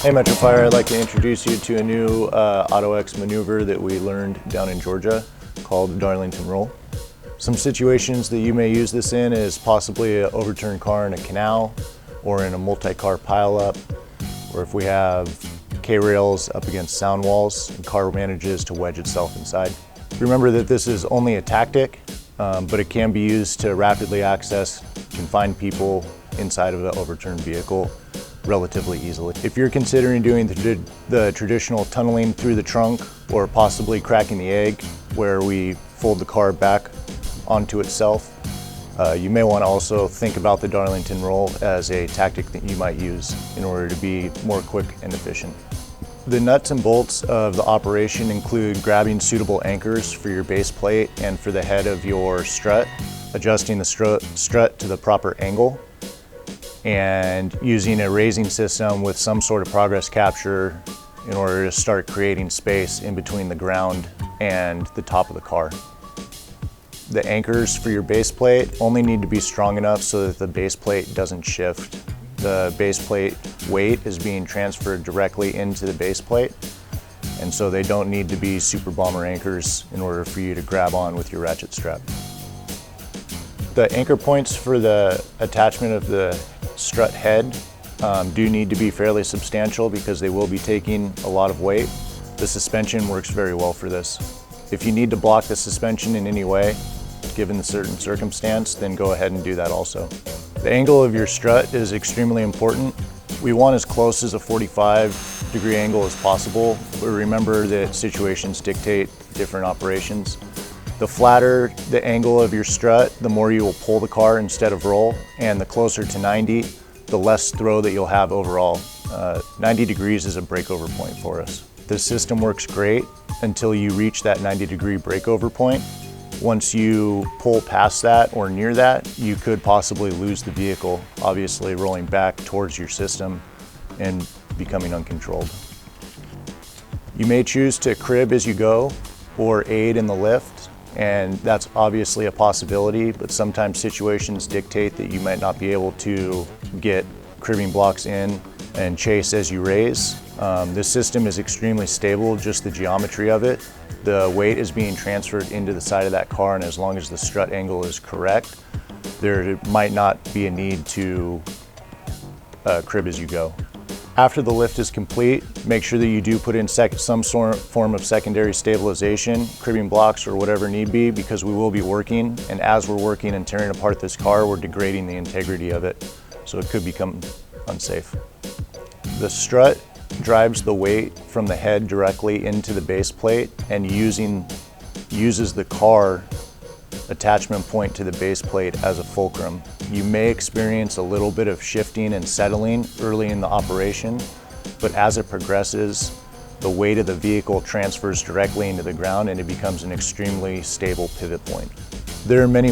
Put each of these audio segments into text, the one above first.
Hey Metrofire, I'd like to introduce you to a new AutoX maneuver that we learned down in Georgia called Darlington Roll. Some situations that you may use this in is possibly an overturned car in a canal or in a multi-car pileup, or if we have K-rails up against sound walls and car manages to wedge itself inside. Remember that this is only a tactic, but it can be used to rapidly access confined people inside of an overturned vehicle relatively easily. If you're considering doing the traditional tunneling through the trunk or possibly cracking the egg where we fold the car back onto itself, you may want to also think about the Darlington Roll as a tactic that you might use in order to be more quick and efficient. The nuts and bolts of the operation include grabbing suitable anchors for your base plate and for the head of your strut, adjusting the strut to the proper angle, and using a raising system with some sort of progress capture in order to start creating space in between the ground and the top of the car. The anchors for your base plate only need to be strong enough so that the base plate doesn't shift. The base plate weight is being transferred directly into the base plate, and so they don't need to be super bomber anchors in order for you to grab on with your ratchet strap. The anchor points for the attachment of the strut head do need to be fairly substantial because they will be taking a lot of weight. The suspension works very well for this. If you need to block the suspension in any way, given the certain circumstance, then go ahead and do that also. The angle of your strut is extremely important. We want as close as a 45-degree angle as possible, but remember that situations dictate different operations. The flatter the angle of your strut, the more you will pull the car instead of roll, and the closer to 90, the less throw that you'll have overall. 90 degrees is a breakover point for us. The system works great until you reach that 90-degree breakover point. Once you pull past that or near that, you could possibly lose the vehicle, obviously rolling back towards your system and becoming uncontrolled. You may choose to crib as you go or aid in the lift, and that's obviously a possibility, but sometimes situations dictate that you might not be able to get cribbing blocks in and chase as you raise. This system is extremely stable, just the geometry of it. The weight is being transferred into the side of that car, and as long as the strut angle is correct, there might not be a need to crib as you go. After the lift is complete, make sure that you do put in some form of secondary stabilization, cribbing blocks or whatever need be, because we will be working, and as we're working and tearing apart this car, we're degrading the integrity of it, so it could become unsafe. The strut drives the weight from the head directly into the base plate and uses the car attachment point to the base plate as a fulcrum. You may experience a little bit of shifting and settling early in the operation, but as it progresses, the weight of the vehicle transfers directly into the ground and it becomes an extremely stable pivot point. There are many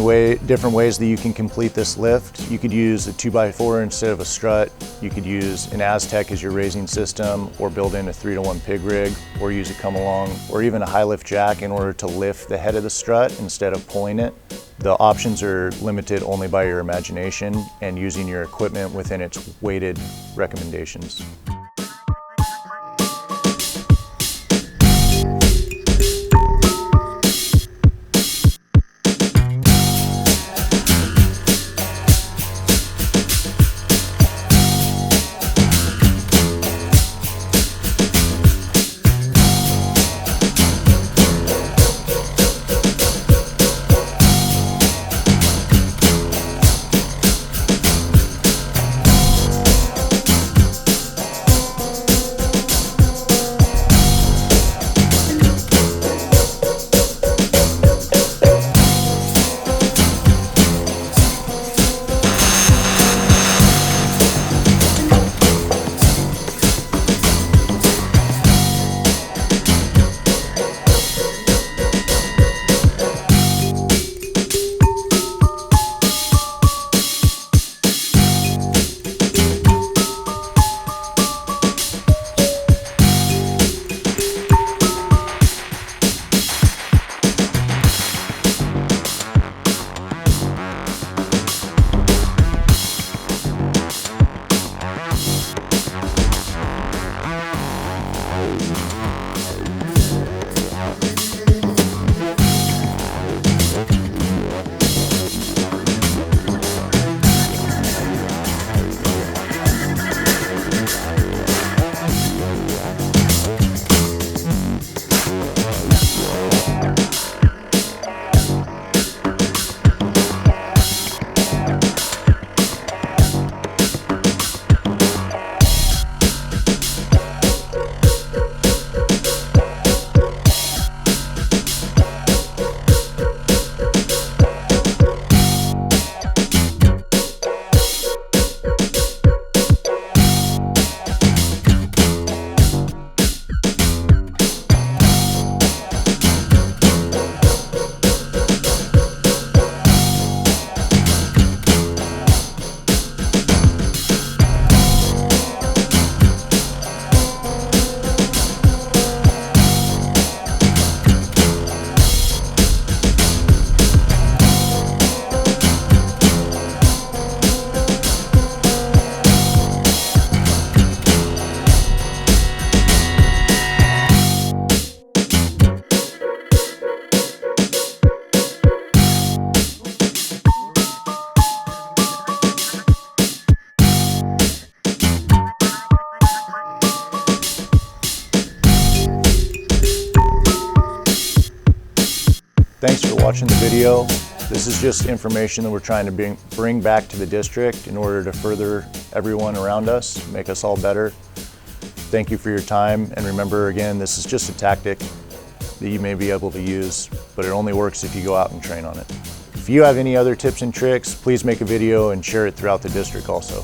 different ways that you can complete this lift. You could use a 2x4 instead of a strut. You could use an Aztec as your raising system, or build in a 3-to-1 pig rig, or use a come along, or even a high lift jack in order to lift the head of the strut instead of pulling it. The options are limited only by your imagination and using your equipment within its weighted recommendations. watching the video. This is just information that we're trying to bring back to the district in order to further everyone around us, make us all better. Thank you for your time, and remember again, this is just a tactic that you may be able to use, but it only works if you go out and train on it. If you have any other tips and tricks, please make a video and share it throughout the district also.